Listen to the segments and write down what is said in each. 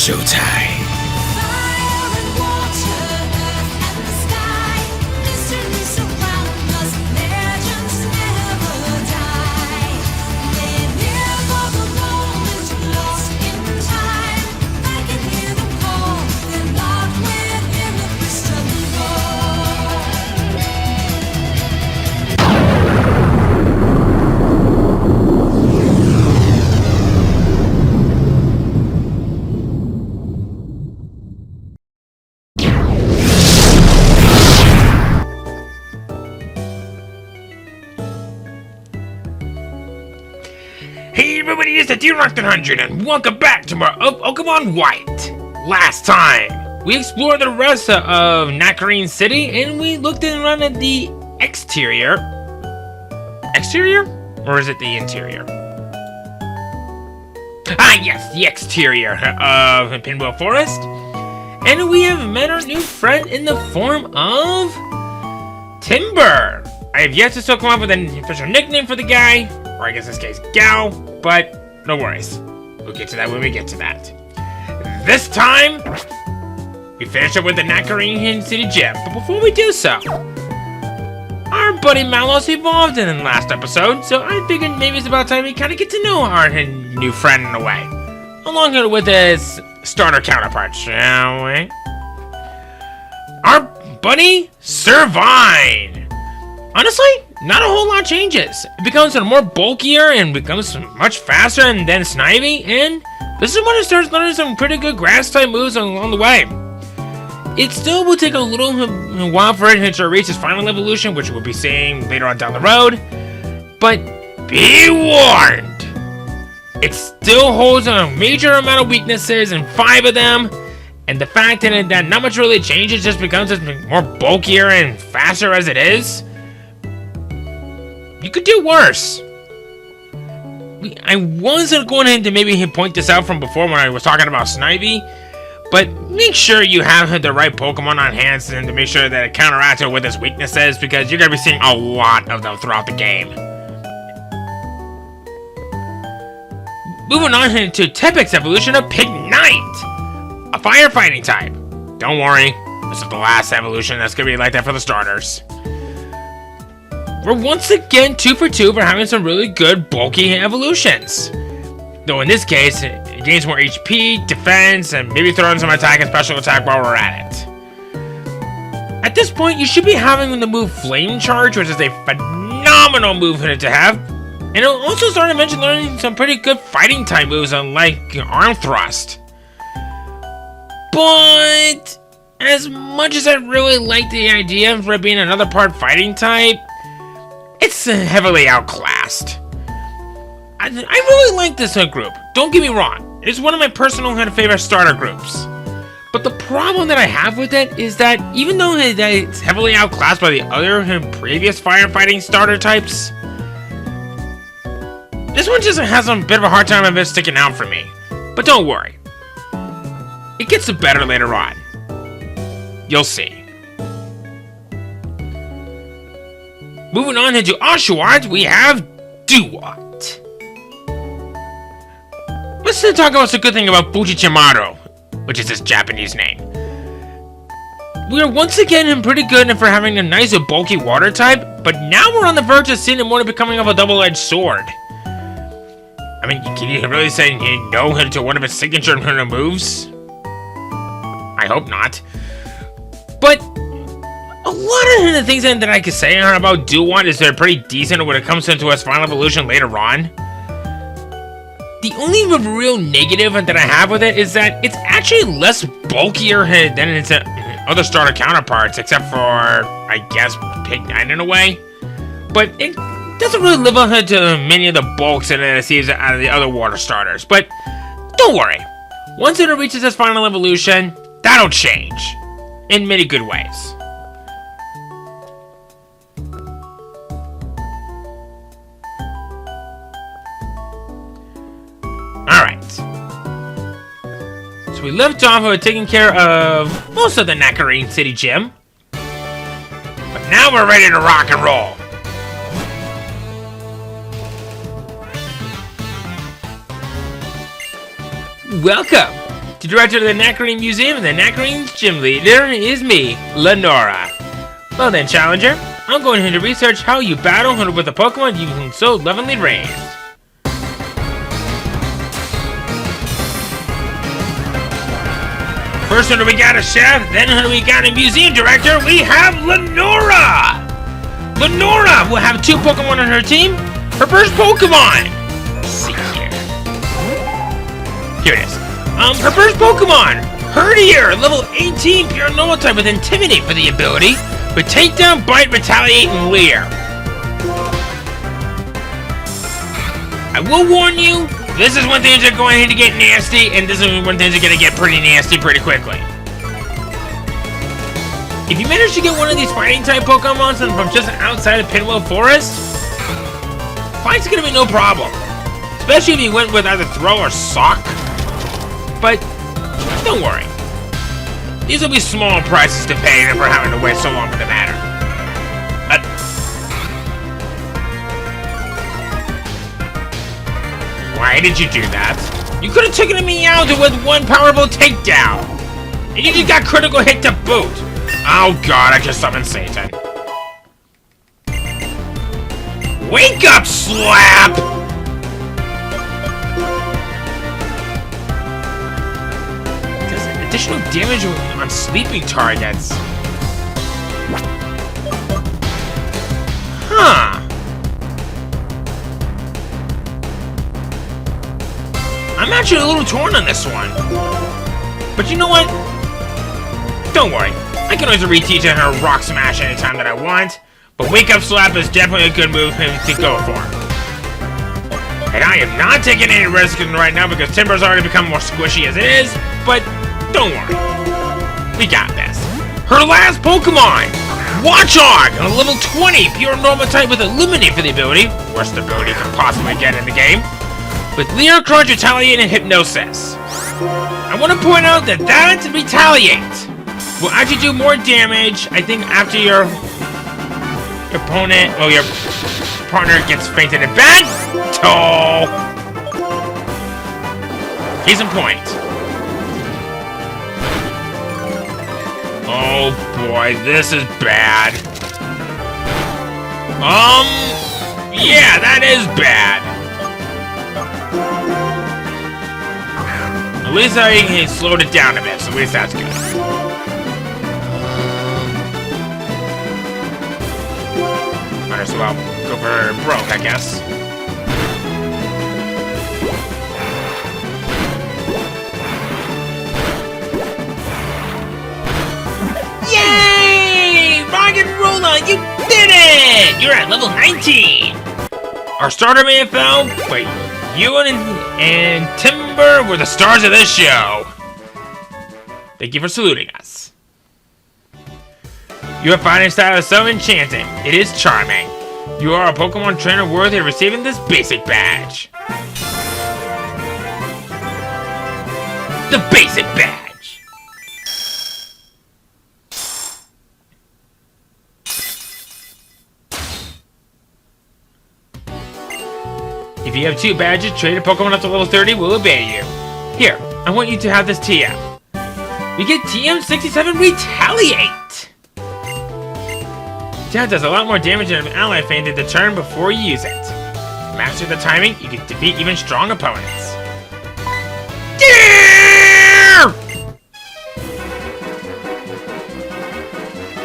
showtime. Fire and water, earth and the sky, mystery surround us, legends never die. Live here for the moment, lost in time. I can hear them call, they're locked within the crystal ball. Hey everybody, it's the D-Rock100 and welcome back to more of Pokemon White. Last time, we explored the rest of Nakarine City and we looked around at the exterior. Exterior? Or is it the interior? Ah yes, the exterior of Pinwheel Forest. And we have met our new friend in the form of Timber. I have yet to still come up with an official nickname for the guy, or I guess in this case, gal, but no worries. We'll get to that when we get to that. This time, we finish up with the Nakarine City Gym, but before we do so, our buddy Malos evolved in the last episode, so I figured maybe it's about time we kind of get to know our new friend in a way, along with his starter counterpart, shall we? Our buddy Servine. Honestly, not a whole lot changes. It becomes more bulkier and becomes much faster than Snivy, and this is when it starts learning some pretty good grass-type moves along the way. It still will take a little while for it to reach its final evolution, which we'll be seeing later on down the road, but be warned! It still holds a major amount of weaknesses, and 5 of them, and the fact that not much really changes, just becomes more bulkier and faster as it is. You could do worse. I wasn't going to maybe point this out from before when I was talking about Snivy, but make sure you have the right Pokemon on hand to make sure that it counteracts it with its weaknesses, because you're going to be seeing a lot of them throughout the game. Moving on to Tepig's evolution of Pignite, a firefighting type. Don't worry, this is the last evolution that's going to be like that for the starters. We're once again 2 for 2 for having some really good bulky evolutions. Though in this case, it gains more HP, defense, and maybe throw in some attack and special attack while we're at it. At this point, you should be having the move Flame Charge, which is a phenomenal move to have. And it'll also start to mention learning some pretty good fighting type moves like Arm Thrust. But as much as I really like the idea of it being another part fighting type, it's heavily outclassed. I really like this group, don't get me wrong. It's one of my personal favorite starter groups. But the problem that I have with it is that even though it's heavily outclassed by the other previous firefighting starter types, this one just has a bit of a hard time of it sticking out for me. But don't worry, it gets better later on. You'll see. Moving on into Oshawott, we have Duat. Let's talk about the good thing about Fujichimaru, which is his Japanese name. We are once again pretty good for having a nice and bulky water type, but now we're on the verge of seeing it more becoming of a double-edged sword. I mean, can you really say no to one of its signature moves? I hope not. But a lot of the things that I could say about Duat is they're pretty decent when it comes into its final evolution later on. The only real negative that I have with it is that it's actually less bulkier than its other starter counterparts, except for, I guess, Pignite in a way. But it doesn't really live up to many of the bulks that it sees out of the other water starters. But don't worry, once it reaches its final evolution, that'll change in many good ways. Alright. So we left off with taking care of most of the Nakarine City Gym. But now we're ready to rock and roll. Welcome The director of the Nakarine Museum and the Nakarine Gym Leader is me, Lenora. Well then, Challenger, I'm going here to research how you battle with the Pokemon you've so lovingly raised. First hunter we got a chef, then hunter we got a museum director, we have Lenora! Lenora will have 2 Pokemon on her team. Her first Pokemon! Let's see here. Here it is. Her first Pokemon! Herdier, level 18, pure normal type with Intimidate for the ability, with Takedown, Bite, Retaliate, and Leer. I will warn you, this is when things are going to get nasty, and this is when things are going to get pretty nasty pretty quickly. If you manage to get one of these fighting type Pokemon from just outside of Pinwheel Forest, fight's going to be no problem. Especially if you went with either Throw or Sock. But don't worry. These will be small prices to pay for having to wait so long for the matter. Why did you do that? You could have taken me out with one powerful takedown! And you just got critical hit to boot! Oh god, I just summoned Satan. Wake up, Slap! Does additional damage on sleeping targets. Huh. I'm actually a little torn on this one. But you know what? Don't worry. I can always reteach her Rock Smash anytime that I want. But Wake Up Slap is definitely a good move to go for. And I am not taking any risks right now because Timber's already become more squishy as it is. But don't worry. We got this. Her last Pokemon! Watchog! A level 20 pure normal type with Illuminate for the ability. Worst ability you can possibly get in the game. With Leer, Crunch, Retaliate, and Hypnosis. I want to point out that Retaliate will actually do more damage, I think, after your opponent, well, your partner gets fainted in battle. Case in point. Oh boy, this is bad. Yeah, that is bad. At least I slowed it down a bit, so at least that's good. Might as well go for broke, I guess. Yay! Rock and Rolla, you did it! You're at level 19! Our starter may have fell, but you and Timber were the stars of this show. Thank you for saluting us. Your fighting style is so enchanting. It is charming. You are a Pokemon trainer worthy of receiving this basic badge. The basic badge. If you have 2 badges, trade a Pokemon up to level 30 will obey you. Here, I want you to have this TM. We get TM67 Retaliate! That does a lot more damage than an ally fainted the turn before you use it. Master the timing, you can defeat even strong opponents. Deer!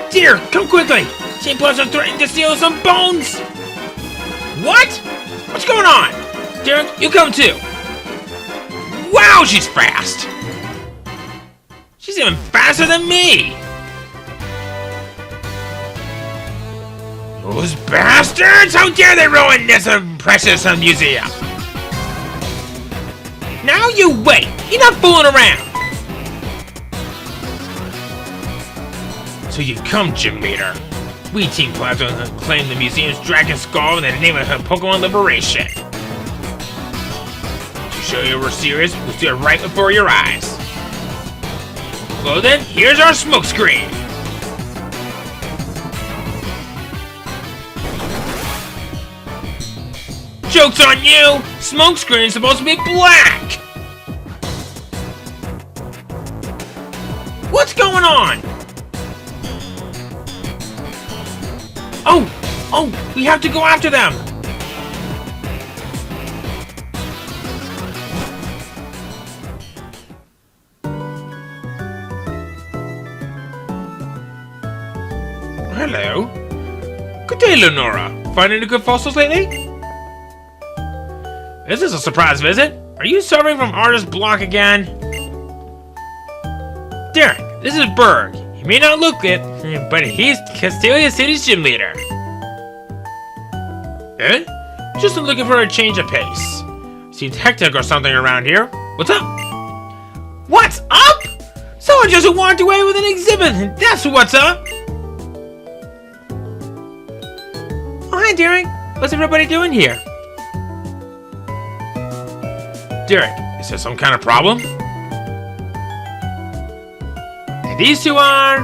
Deer, come quickly! Team Plus are threatening to steal some bones! What? What's going on? Derek, you come too. Wow, she's fast! She's even faster than me! Those bastards! How dare they ruin this precious museum! Now you wait! You're not fooling around! So you come, Gym Leader. We Team Plasma claim the museum's Dragon Skull in the name of her Pokemon Liberation. To show you we're serious, we'll do it right before your eyes. Well then, here's our smokescreen. Joke's on you! Smokescreen is supposed to be black! What's going on? Oh, we have to go after them. Hello. Good day, Lenora. Finding any good fossils lately? Is this a surprise visit? Are you suffering from artist block again? Derek, this is Berg. He may not look it, but he's Castelia City's gym leader. Eh? Just looking for a change of pace. Seems hectic or something around here. What's up? What's up? Someone just walked away with an exhibit. That's what's up. Oh, hi, Derek. What's everybody doing here? Derek, is there some kind of problem? And these two are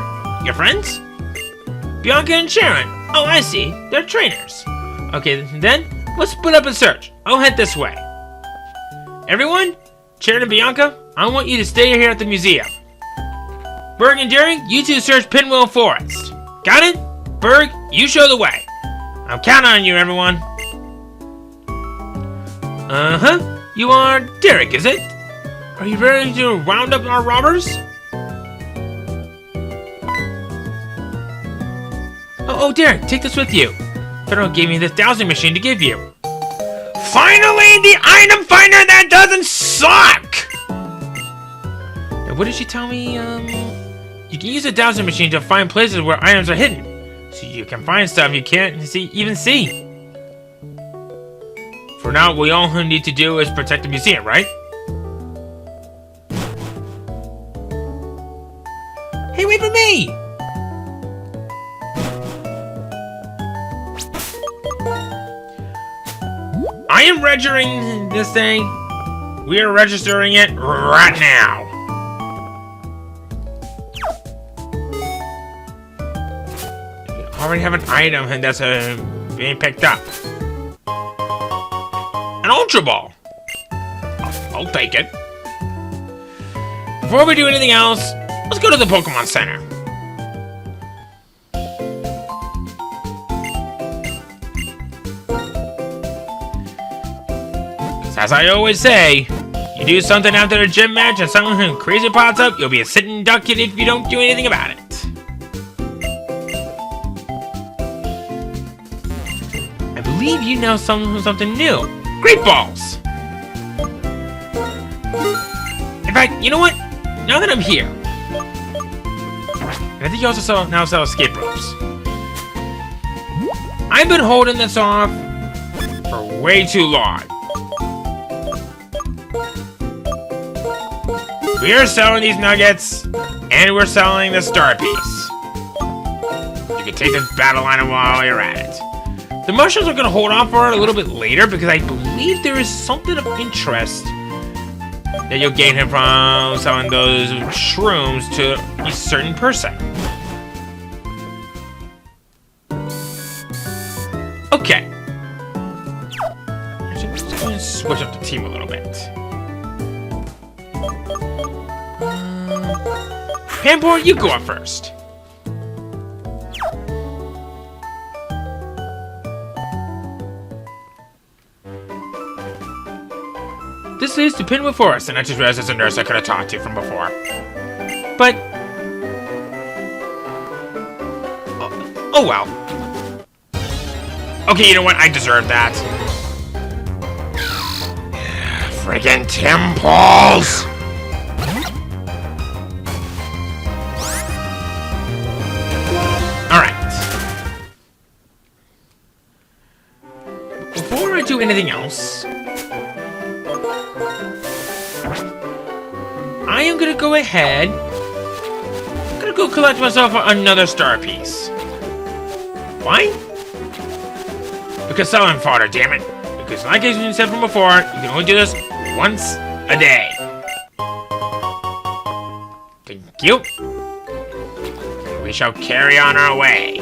your friends? Bianca and Sharon. Oh, I see. They're trainers. Okay, then let's split up and search. I'll head this way. Everyone, Sharon and Bianca, I want you to stay here at the museum. Berg and Derek, you two search Pinwheel Forest. Got it? Berg, you show the way. I'm counting on you, everyone. Uh-huh. You are Derek, is it? Are you ready to round up our robbers? Oh, Derek, take this with you. Federal gave me this dowsing machine to give you. Finally, the item finder that doesn't suck! Now, what did she tell me? You can use a dowsing machine to find places where items are hidden. So you can find stuff you can't even see. For now, what we all need to do is protect the museum, right? Hey, wait for me! I am registering this thing. We are registering it right now. We already have an item that's being picked up. An Ultra Ball. I'll take it. Before we do anything else, let's go to the Pokemon Center. As I always say, you do something after a gym match and something crazy pops up, you'll be a sitting duck if you don't do anything about it. I believe you know something new. Great balls! In fact, you know what? Now that I'm here, and I think you also now sell escape ropes. I've been holding this off for way too long. We are selling these nuggets, and we're selling the star piece. You can take this battle item while you're at it. The mushrooms are going to hold off for it a little bit later because I believe there is something of interest that you'll gain from selling those shrooms to a certain person. Okay. I'm just going to switch up the team a little bit. Pampor, you go up first. This leads to Pinwheel Forest, and I just realized there's a nurse I could have talked to from before. But... oh well. Okay, you know what? I deserve that. Friggin' Timples! Before I do anything else, I am gonna go ahead. I'm gonna go collect myself another star piece. Why? Because selling fodder, damn it. Because like I said from before, you can only do this once a day. Thank you. We shall carry on our way.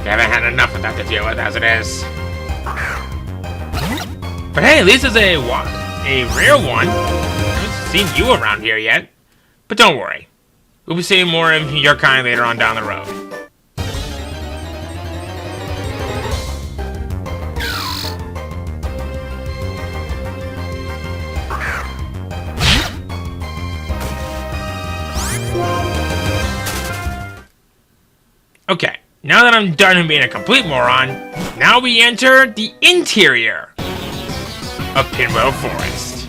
We haven't had enough of that to deal with as it is. But hey, at least it's a rare one. I haven't seen you around here yet. But don't worry. We'll be seeing more of your kind later on down the road. Okay, now that I'm done being a complete moron, now we enter the interior of Pinwheel Forest.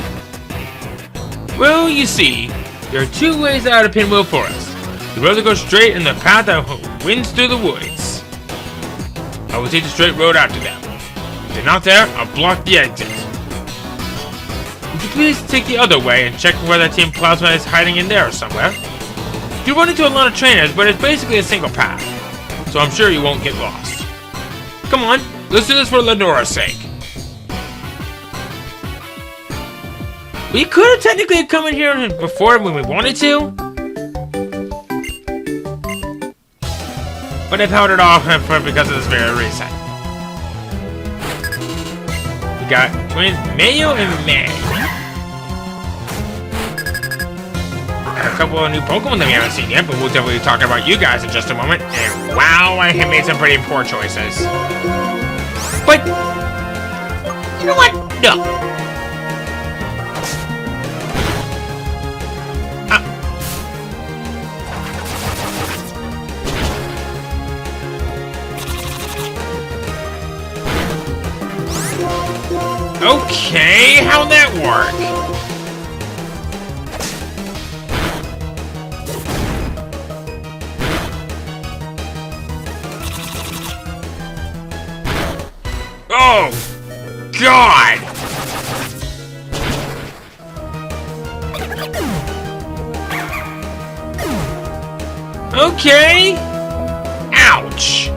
Well, you see, there are two ways out of Pinwheel Forest. The road that goes straight and the path that winds through the woods. I will take the straight road after them. If they're not there, I'll block the exit. Would you please take the other way and check where that Team Plasma is hiding in there somewhere? You run into a lot of trainers, but it's basically a single path. So I'm sure you won't get lost. Come on, let's do this for Lenora's sake. We could have technically come in here before when we wanted to. But I've held it off because of this very reason. We got twins Mayo and May. A couple of new Pokemon that we haven't seen yet, but we'll definitely be talking about you guys in just a moment. And wow, I have made some pretty poor choices. But, you know what? No. Okay, how'd that work? Oh, God! Okay. Ouch.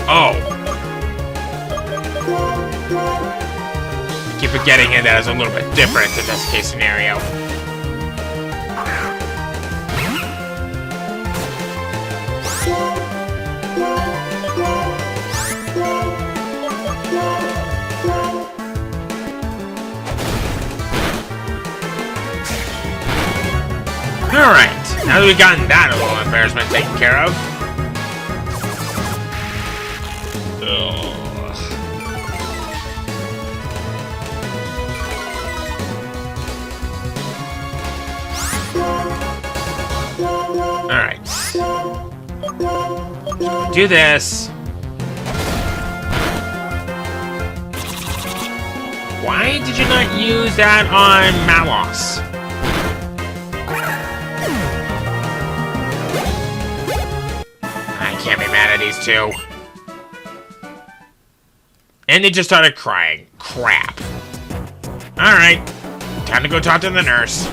Oh. I keep forgetting that it's a little bit different in this case scenario. Alright, now that we've gotten that little embarrassment taken care of. Alright. Do this. Why did you not use that on Malos? I can't be mad at these two. And they just started crying. Crap. Alright. Time to go talk to the nurse.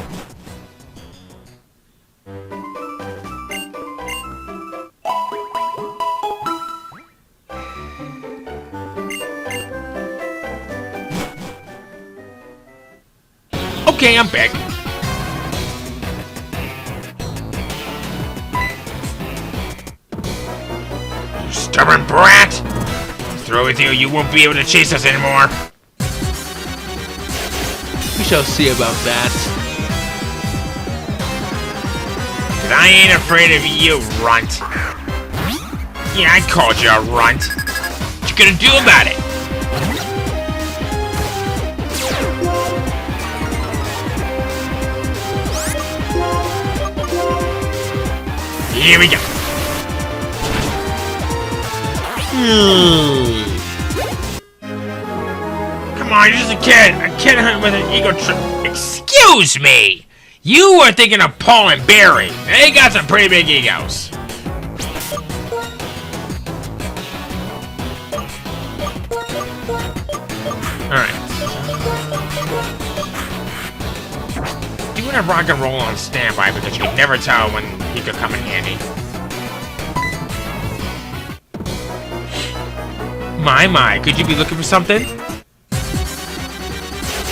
Okay, I'm back. You stubborn brat! Through with you, you won't be able to chase us anymore. We shall see about that. 'Cause I ain't afraid of you, runt. Yeah, I called you a runt. What you gonna do about it? Here we go. Come on, you're just a kid. A kid with an ego trip. Excuse me. You were thinking of Paul and Barry. They got some pretty big egos. Alright. You would have rock and roll on standby because you could never tell when he could come in handy. My, could you be looking for something?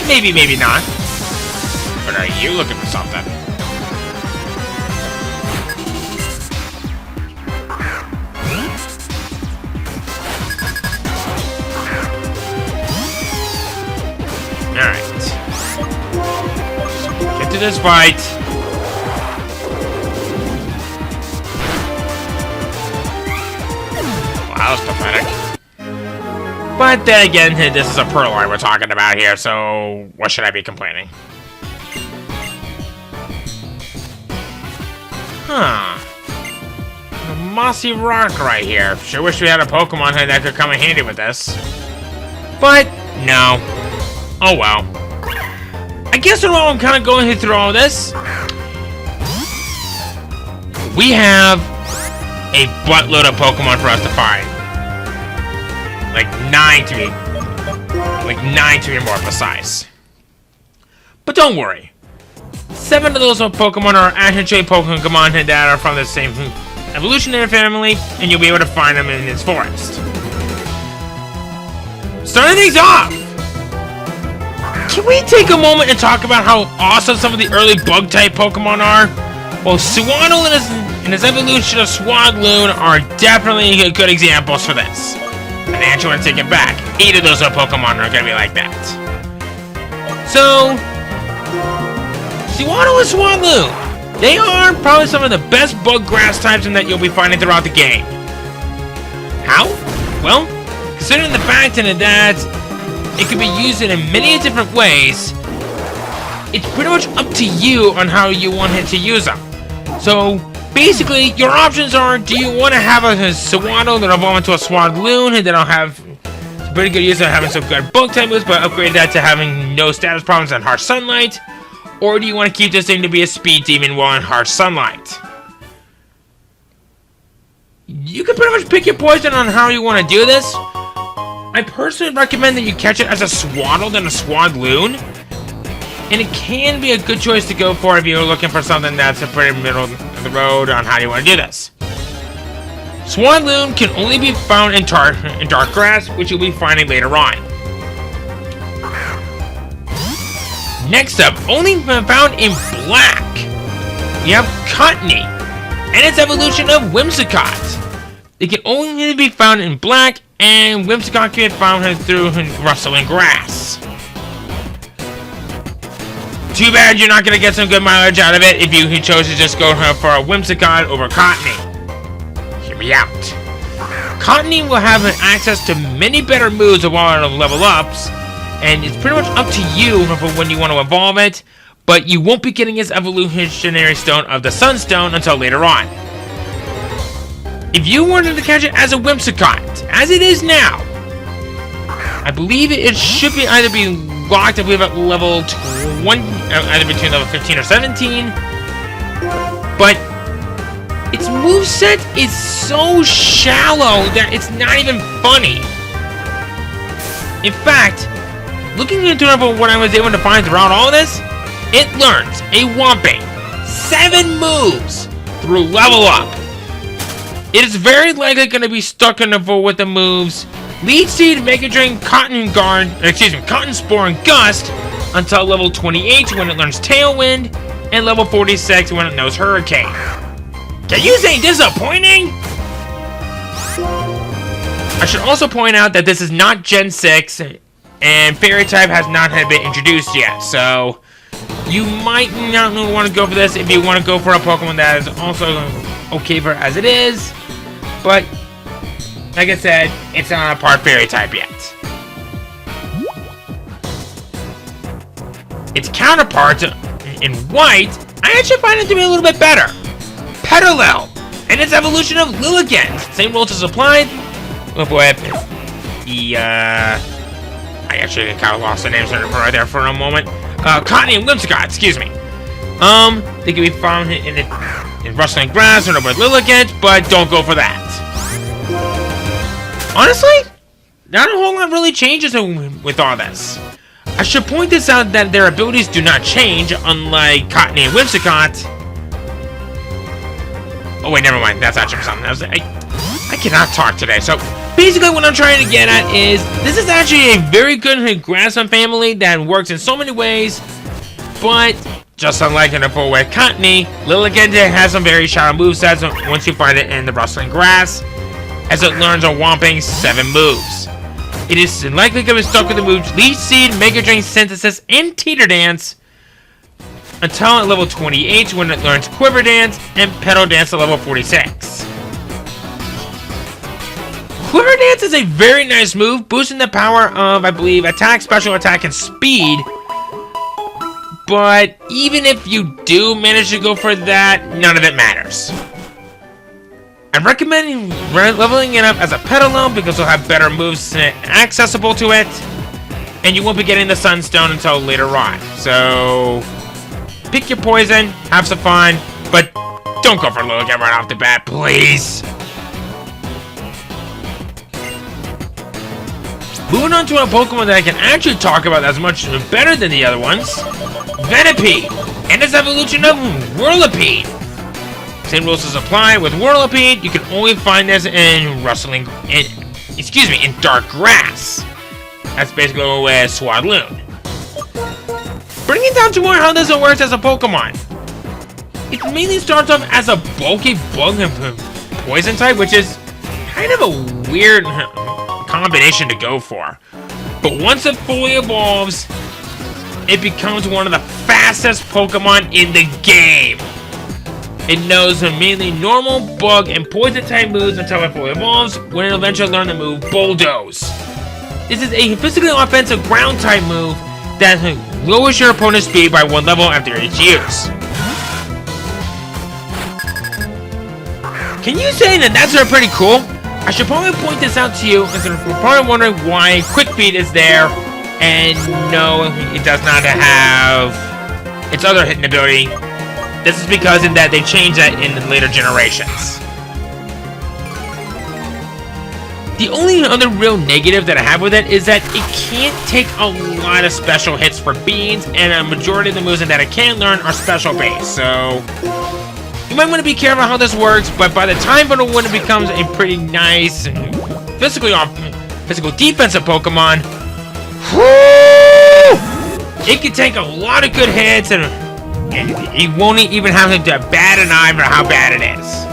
Maybe, maybe not. But are you looking for something? this fight. Wow, that was pathetic. But then again, this is a Purloin we're talking about here, so what should I be complaining? Huh. A mossy rock right here. Sure wish we had a Pokemon here that could come in handy with this. But, no. Oh well. I guess while I'm kind of going through all this, we have a buttload of Pokemon for us to find. Like 9 to be more precise. But don't worry. 7 of those Pokemon are actually Pokemon that are from the same evolutionary family, and you'll be able to find them in this forest. Starting things off, can we take a moment and talk about how awesome some of the early Bug-type Pokemon are? Well, Sewaddle and his evolution of Swadloon are definitely good examples for this. And I actually want to take it back. 8 of those Pokemon are going to be like that. So, Sewaddle and Swadloon, they are probably some of the best bug grass types that you'll be finding throughout the game. How? Well, considering the fact that it can be used in many different ways, it's pretty much up to you on how you want it to use them. So, basically, your options are, do you want to have a Sewaddle that'll evolve into a Swadloon and that'll have pretty good use of having some good bug type moves, but upgrade that to having no status problems on harsh sunlight? Or do you want to keep this thing to be a speed demon while in harsh sunlight? You can pretty much pick your poison on how you want to do this. I personally recommend that you catch it as a Swaddle than a Swadloon. And it can be a good choice to go for if you're looking for something that's a pretty middle of the road on how you want to do this. Swadloon can only be found in dark grass, which you'll be finding later on. Next up, only found in black, we have Cottony and its evolution of Whimsicott. It can only be found in black, and Whimsicott can be found through rustling grass. Too bad you're not going to get some good mileage out of it if you chose to just go for a Whimsicott over Cottony. Hear me out. Cottony will have access to many better moves while level ups, and it's pretty much up to you for when you want to evolve it, but you won't be getting its evolutionary stone of the Sunstone until later on. If you wanted to catch it as a Whimsicott, as it is now, I believe it should be either be locked, I believe, at level 1, either between level 15 or 17, but its moveset is so shallow that it's not even funny. In fact, looking into what I was able to find throughout all this, it learns a whopping 7 moves through level up. It is very likely going to be stuck in with the moves Leech Seed, Mega Drain, Cotton Spore, and Gust until level 28 when it learns Tailwind, and level 46 when it knows Hurricane. Can you say disappointing? I should also point out that this is not Gen 6, and Fairy type has not been introduced yet, so you might not want to go for this if you want to go for a Pokemon that is also okay for as it is, but like I said, it's not a part Fairy type yet. Its counterpart in white, I actually find it to be a little bit better. Petalil, and its evolution of Lilligant. Same rules as applied. Oh boy, I actually kind of lost the names right there for a moment. Cottony and Whimsicott, excuse me. They can be found in rustling grass or with Lilligant, but don't go for that. Honestly, not a whole lot really changes with all this. I should point this out that their abilities do not change, unlike Cottony and Whimsicott. Oh wait, never mind. That's actually something else. I cannot talk today. So basically, what I'm trying to get at is this is actually a very good grassland family that works in so many ways, but just unlike in the full-way Cottony, Lilligant has some very shallow movesets once you find it in the rustling grass, as it learns a whopping 7 moves. It is likely going to be stuck with the moves Leech Seed, Mega Drain, Synthesis, and Teeter Dance. until at level 28 when it learns Quiver Dance and Petal Dance at level 46. Quiver Dance is a very nice move, boosting the power of, I believe, attack, special attack, and speed. But even if you do manage to go for that, none of it matters. I recommend leveling it up as a Petalone because you'll have better moves accessible to it, and you won't be getting the Sunstone until later on. So, pick your poison, have some fun, but don't go for Lilligant right off the bat, please. Moving on to a Pokemon that I can actually talk about that's much better than the other ones, Venipede, and its evolution of Whirlipede. Same rules as apply with Whirlipede. You can only find this in dark grass. That's basically with Swadloon. Bringing it down to more how this works as a Pokemon. It mainly starts off as a bulky bug and poison type, which is kind of a weird combination to go for. But once it fully evolves, it becomes one of the fastest Pokemon in the game. It knows mainly normal, bug, and poison type moves until it fully evolves, when it eventually learns the move Bulldoze. This is a physically offensive ground type move that lowers your opponent's speed by 1 level after each use. Can you say that that's pretty cool? I should probably point this out to you, because you're probably wondering why Quick Feet is there, and no, it does not have its other hidden ability. This is because in that they changed that in the later generations. The only other real negative that I have with it is that it can't take a lot of special hits for beans, and a majority of the moves that it can learn are special based, so you might want to be careful how this works, but by the time when it becomes a pretty nice physical defensive Pokemon, it can take a lot of good hits, and you won't even have to bat an eye for how bad it is.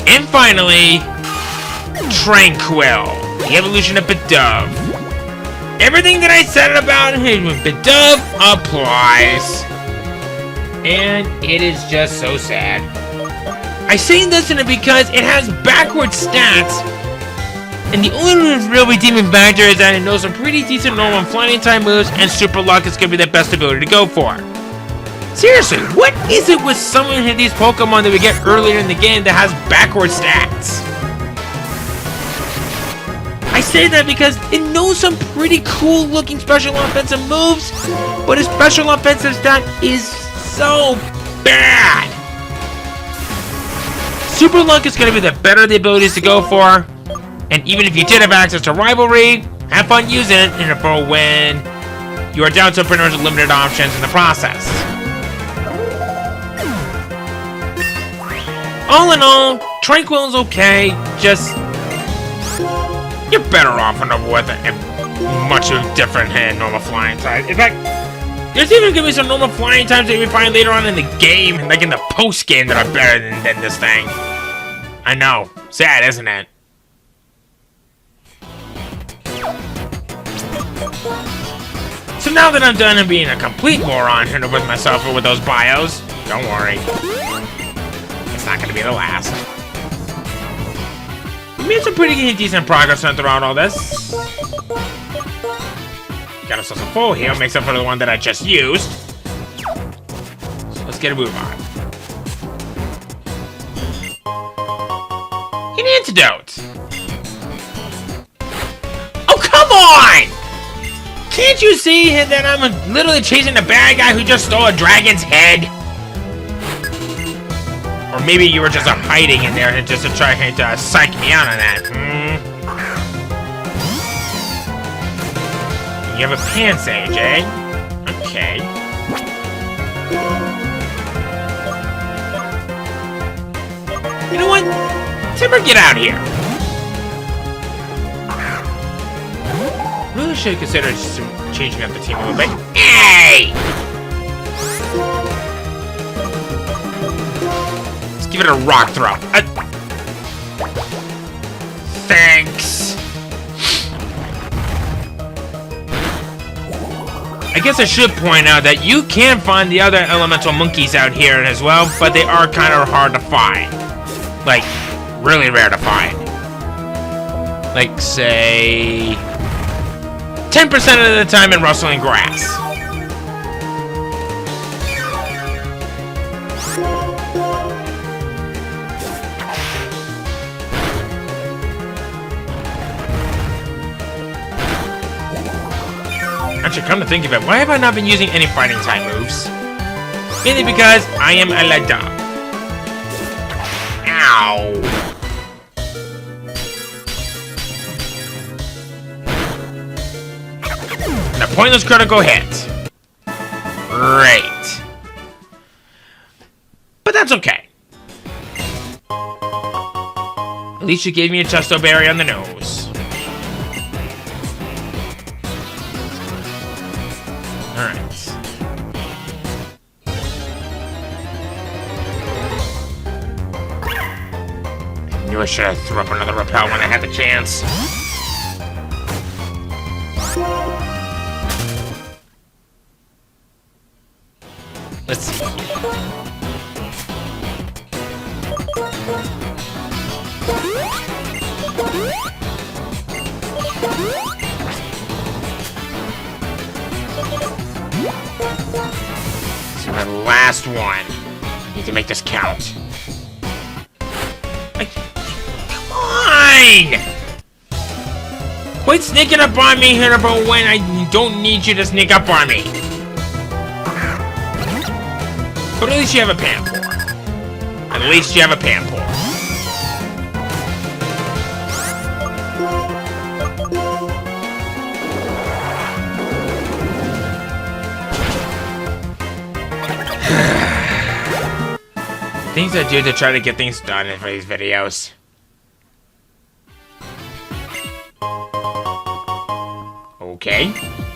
And finally, Tranquil, the evolution of Bidove. Everything that I said about Bidove applies. And it is just so sad. I say this because it has backwards stats, and the only real redeeming factor is that it knows some pretty decent normal flying type moves, and Super Luck is going to be the best ability to go for. Seriously, what is it with some of these Pokemon that we get earlier in the game that has backwards stats? I say that because it knows some pretty cool looking special offensive moves, but its special offensive stat is so bad. Super Luck is going to be the better of the abilities to go for, and even if you did have access to Rivalry, have fun using it for when you are down to pretty much limited options in the process. All in all, Tranquil is okay, just you're better off with a much different normal flying type. In fact, there's even going to be some normal flying types that we find later on in the game, like in the post-game, that are better than this thing. I know. Sad, isn't it? So now that I'm done being a complete moron with myself or with those bios, don't worry. It's not going to be the last. We made some pretty decent progress throughout all this. Got ourselves a full heal, makes up for the one that I just used. So let's get a move on. An antidote! Oh, come on! Can't you see that I'm literally chasing the bad guy who just stole a dragon's head? Or maybe you were just hiding in there just to try to psych me out on that. You have a Pansage, eh? Okay. You know what? Timber, get out of here. Really should consider changing up the team a little bit. Hey! Let's give it a rock throw. Thanks. I guess I should point out that you can find the other elemental monkeys out here as well, but they are kind of hard to find. Like, really rare to find. Like, say... 10% of the time in rustling grass. Actually, come to think of it, why have I not been using any fighting type moves? Mainly because I am a leda. Ow! And a pointless critical hit. Great. But that's okay. At least you gave me a Chesto Berry on the nose. Alright. I knew I should have threw up another repel when I had the chance. Let's see. This is my last one. I need to make this count. Come on! Quit sneaking up on me here about when I don't need you to sneak up on me. But at least you have a Panpour. At least you have a Panpour. Things I do to try to get things done for these videos. Okay,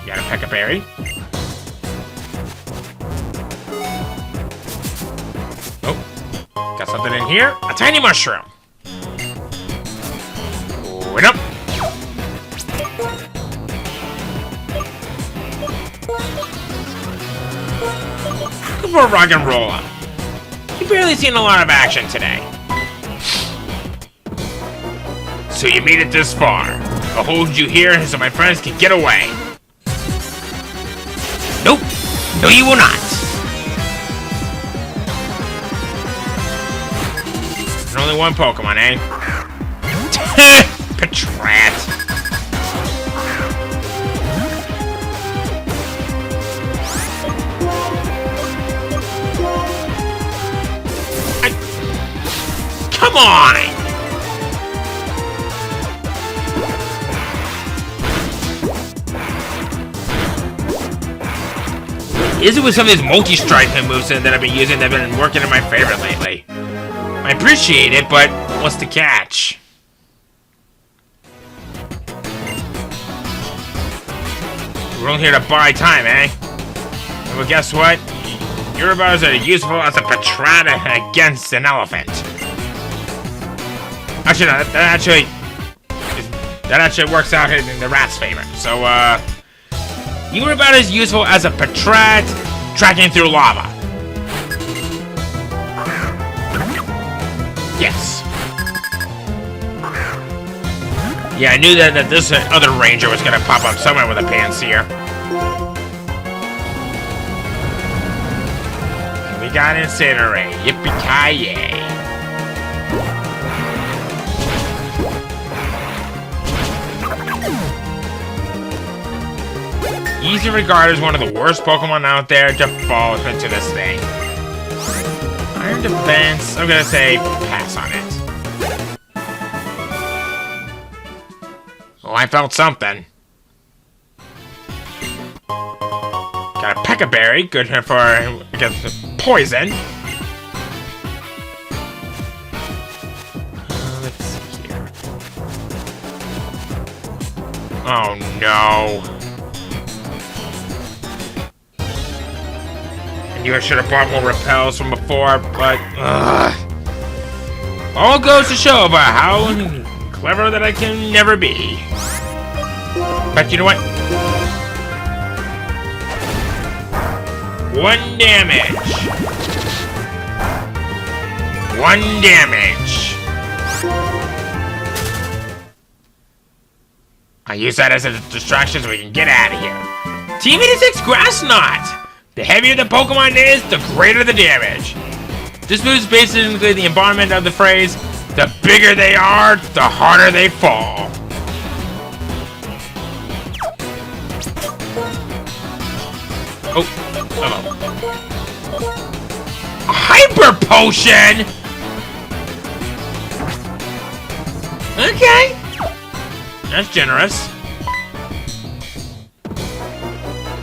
got a Pekka Berry. Oh, got something in here. A tiny mushroom. Wait up. Look for a rock and roller. You've barely seen a lot of action today. So you made it this far. I'll hold you here so my friends can get away. Nope. No, you will not. There's only one Pokemon, eh? Patrat. Come on! Is it with some of these multi-strike moves that I've been using that have been working in my favor lately? I appreciate it, but what's the catch? We're only here to buy time, eh? Well, guess what? Your abilities are useful as a Patrat against an elephant. Actually, no, that actually works out in the rat's favor. So, you were about as useful as a Patrat tracking through lava. Yes. Yeah, I knew that this other ranger was gonna pop up somewhere with a Panseer. And we got Incinerate. Yippee-ki-yay. Easy regarded as one of the worst Pokemon out there to fall into this thing. Iron Defense, I'm gonna say pass on it. Well, I felt something. Got a Pekka Berry, good for, I guess, poison. Let's see here. Oh no. I knew I should have bought more repels from before, but all goes to show about how clever that I can never be. But you know what? 1 damage. 1 damage. I use that as a distraction so we can get out of here. Team 86 Grass Knot! The heavier the Pokemon is, the greater the damage. This move is basically the embodiment of the phrase, the bigger they are, the harder they fall. Oh, hello. A Hyper Potion? Okay. That's generous.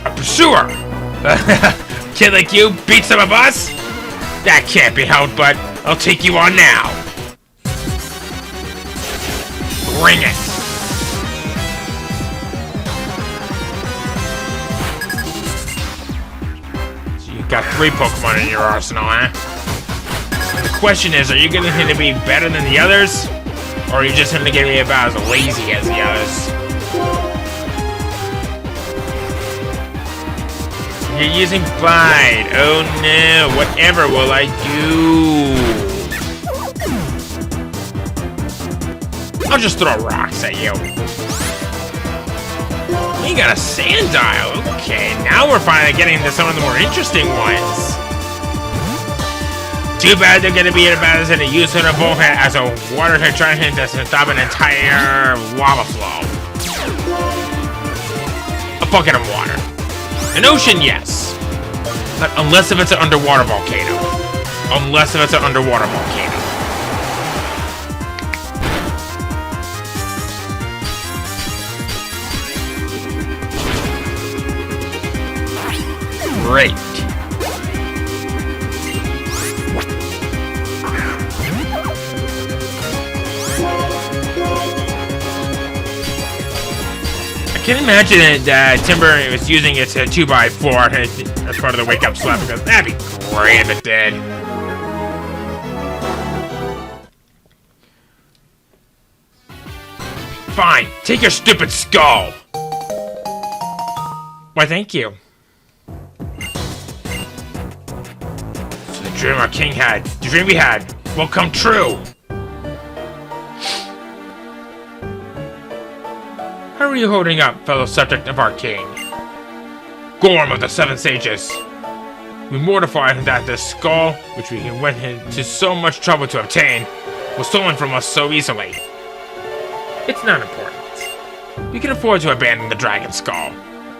A Pursuer! Kid like you beat some of us? That can't be helped, but I'll take you on now. Bring it. So you got 3 Pokemon in your arsenal, huh? The question is, are you going to be better than the others? Or are you just going to be about as lazy as the others? You're using Bite. Oh no, whatever will I do? I'll just throw rocks at you. We got a Sandile. Okay, now we're finally getting into some of the more interesting ones. Too bad they're gonna be about as in a use of a bullhead as a water type trying to stop an entire lava flow. A bucket of water. An ocean, yes. But unless if it's an underwater volcano. Unless if it's an underwater volcano. Great. I can imagine that Timber was using its 2x4 as part of the wake up slap because that'd be great if it did. Fine, take your stupid skull. Why, thank you. So the dream our king had, the dream we had, will come true. How are you holding up, fellow subject of our king? Gorm of the Seven Sages. We mortified that this skull, which we went into so much trouble to obtain, was stolen from us so easily. It's not important. We can afford to abandon the Dragon Skull.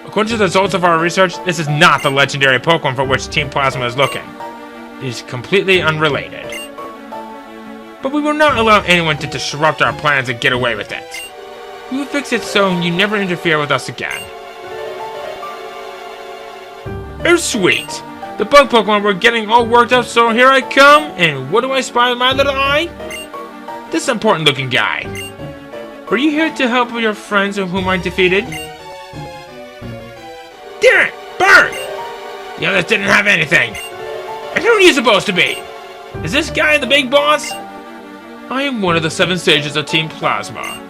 According to the results of our research, this is not the legendary Pokemon for which Team Plasma is looking. It is completely unrelated. But we will not allow anyone to disrupt our plans and get away with it. We will fix it so you never interfere with us again. Oh sweet! The bug Pokemon were getting all worked up, so here I come, and what do I spy with my little eye? This important looking guy. Were you here to help your friends whom I defeated? Damn it! Bird! The others didn't have anything. And who are you supposed to be? Is this guy the big boss? I am one of the 7 Sages of Team Plasma.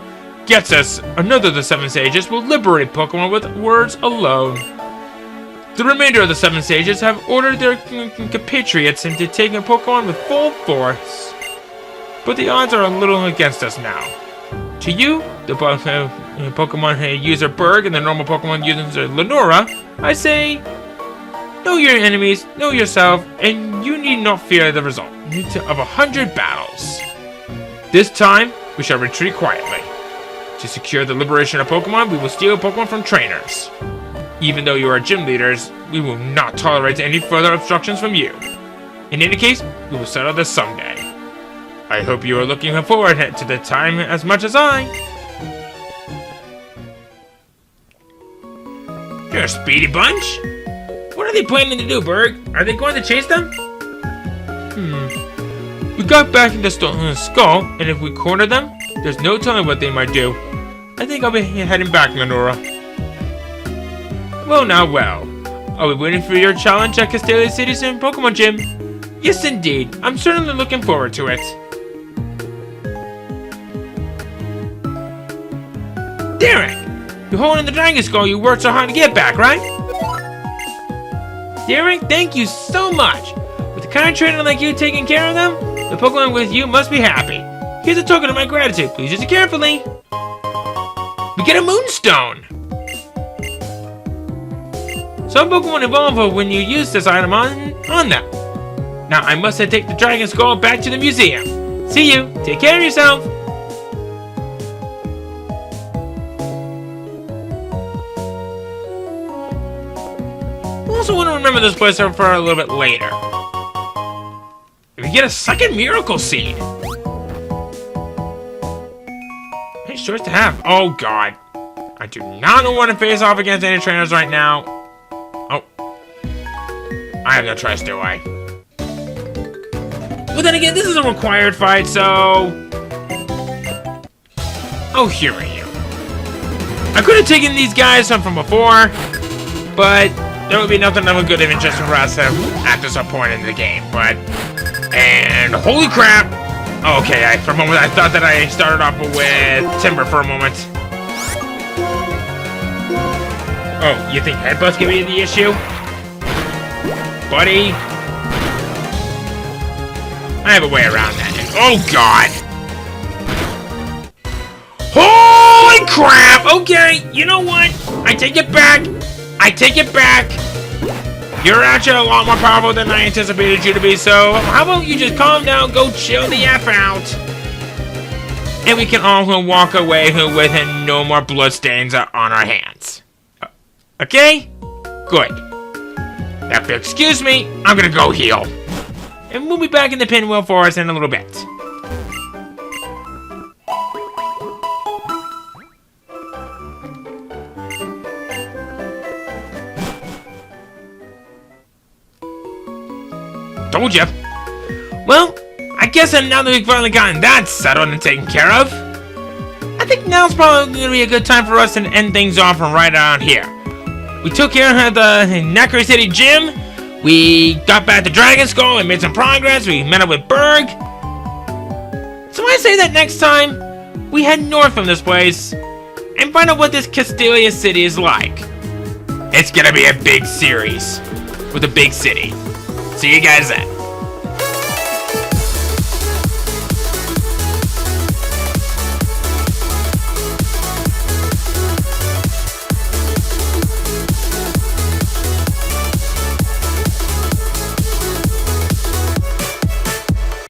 Gets us, another of the 7 Sages will liberate Pokemon with words alone. The remainder of the 7 Sages have ordered their compatriots into taking Pokemon with full force. But the odds are a little against us now. To you, the Pokemon user Berg and the normal Pokemon user Lenora, I say, know your enemies, know yourself, and you need not fear the result of 100 battles. This time, we shall retreat quietly. To secure the liberation of Pokemon, we will steal Pokemon from trainers. Even though you are gym leaders, we will not tolerate any further obstructions from you. In any case, we will settle this someday. I hope you are looking forward to the time as much as I. You're a speedy bunch. What are they planning to do, Berg? Are they going to chase them? We got back into Skull, and if we corner them, there's no telling what they might do. I think I'll be heading back, Lenora. Well, now, well. Are we waiting for your challenge at Castelia City's Pokemon Gym? Yes, indeed. I'm certainly looking forward to it. Derek! You're holding the Dragon Skull you worked so hard to get back, right? Derek, thank you so much. With a kind trainer like you taking care of them, the Pokemon with you must be happy. Here's a token of my gratitude. Please use it carefully. We get a Moonstone. Some Pokemon evolve when you use this item on them. Now I must take the Dragon Skull back to the museum. See you. Take care of yourself. I also want to remember this place for a little bit later. If we get a second Miracle Seed. Nice choice to have. Oh god. I do not want to face off against any trainers right now. Oh. I have no choice, do I? But then again, this is a required fight, so... Oh, here are you. I could have taken these guys from before, but there would be nothing of a good interest for us at this point in the game, but... And holy crap! Okay, for a moment I thought that I started off with Timber for a moment. Oh, you think Headbutt's gonna be the issue? Buddy? I have a way around that. Oh god! Holy crap! Okay, you know what? I take it back! I take it back! You're actually a lot more powerful than I anticipated you to be, so how about you just calm down, go chill the F out, and we can all walk away with no more bloodstains on our hands. Okay? Good. Now, if you excuse me, I'm gonna go heal. And we'll be back in the Pinwheel Forest in a little bit. Told ya. Well, I guess now that we've finally gotten that settled and taken care of, I think now's probably going to be a good time for us to end things off from right around here. We took care of the Necro City Gym, we got back to Dragon Skull and made some progress, we met up with Berg. So I say that next time, we head north from this place and find out what this Castelia City is like. It's gonna be a big series with a big city. See you guys then.